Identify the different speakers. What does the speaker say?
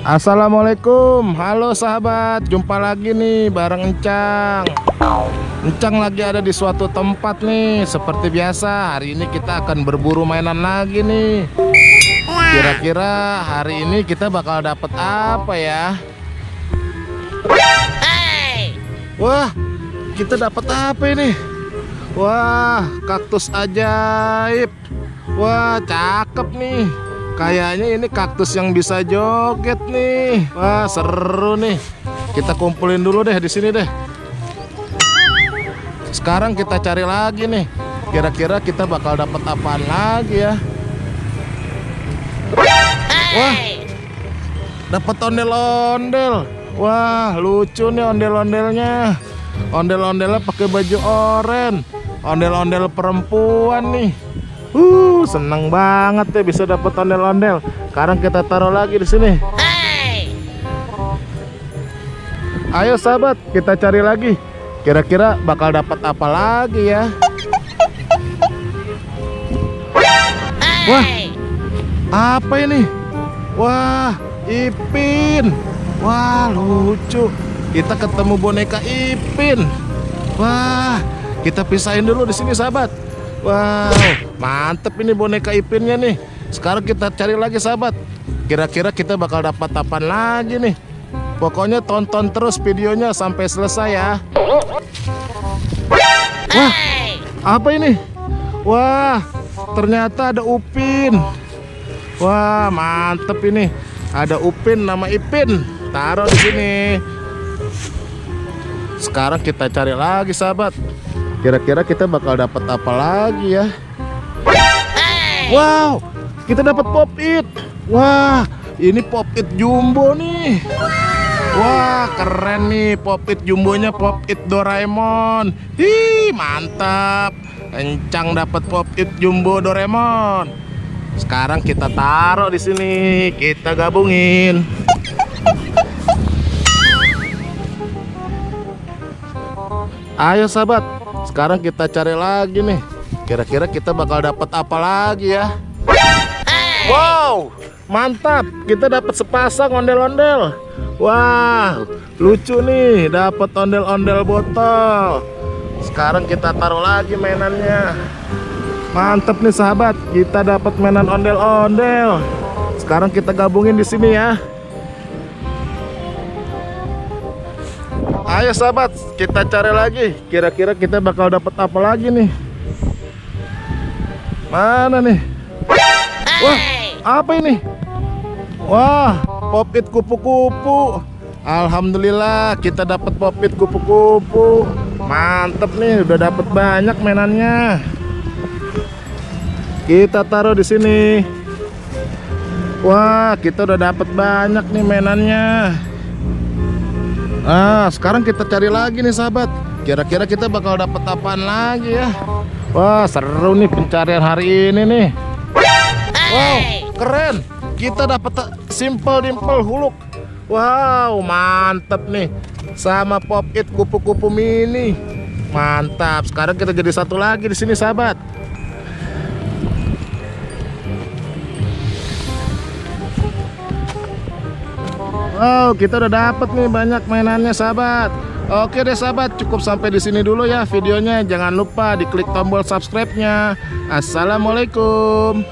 Speaker 1: Assalamualaikum, halo sahabat, jumpa lagi nih bareng Encang. Encang lagi ada di suatu tempat nih. Seperti biasa, hari ini kita akan berburu mainan lagi nih. Kira-kira hari ini kita bakal dapet apa ya? Wah, kita dapat apa ini? Wah, kaktus ajaib. Wah, cakep nih. Kayaknya ini kaktus yang bisa joget nih. Wah, seru nih. Kita kumpulin dulu deh di sini deh. Sekarang kita cari lagi nih. Kira-kira kita bakal dapat apaan lagi ya? Wah, dapat ondel-ondel. Wah, lucu nih ondel-ondelnya. Ondel-ondelnya pakai baju oranye. Ondel-ondel perempuan nih. Seneng banget ya bisa dapat ondel-ondel. Sekarang kita taruh lagi di sini. Ayo sahabat, kita cari lagi. Kira-kira bakal dapat apa lagi ya? Wah, apa ini? Wah, Ipin. Wah, lucu. Kita ketemu boneka Ipin. Wah, kita pisahin dulu di sini sahabat. Wow, mantep ini boneka Ipinnya nih. Sekarang kita cari lagi sahabat. Kira-kira kita bakal dapat apa lagi nih? Pokoknya tonton terus videonya sampai selesai ya. Wah, apa ini? Wah, ternyata ada Upin. Wah, mantep ini. Ada Upin nama Ipin. Taruh di sini. Sekarang kita cari lagi sahabat. Kira-kira kita bakal dapat apa lagi ya? Wow, kita dapat pop-it. Wah, ini pop-it jumbo nih. Wah, keren nih pop-it jumbonya, pop-it Doraemon. Hi, mantap. Encang dapat pop-it jumbo Doraemon. Sekarang kita taruh di sini, kita gabungin. Ayo sahabat, sekarang kita cari lagi nih. Kira-kira kita bakal dapat apa lagi ya? Wow, mantap. Kita dapat sepasang ondel-ondel. Wah, lucu nih, dapat ondel-ondel botol. Sekarang kita taruh lagi mainannya. Mantap nih sahabat, kita dapat mainan ondel-ondel. Sekarang kita gabungin di sini ya. Ayo sahabat, kita cari lagi. Kira-kira kita bakal dapat apa lagi nih? Mana nih? Wah, apa ini? Wah, pop-it kupu-kupu. Alhamdulillah kita dapat pop-it kupu-kupu. Mantep nih, udah dapat banyak mainannya. Kita taruh di sini. Wah, kita udah dapat banyak nih mainannya. Nah, sekarang kita cari lagi nih sahabat. Kira-kira kita bakal dapat apaan lagi ya? Wah, seru nih pencarian hari ini nih. Wow, keren. Kita dapat Simple Dimple Huluk. Wow, mantep nih. Sama pop-it kupu-kupu mini. Mantap. Sekarang kita jadi satu lagi di sini sahabat. Wow, kita udah dapet nih banyak mainannya sahabat. Oke deh sahabat, cukup sampai di sini dulu ya videonya. Jangan lupa diklik tombol subscribe-nya. Assalamualaikum.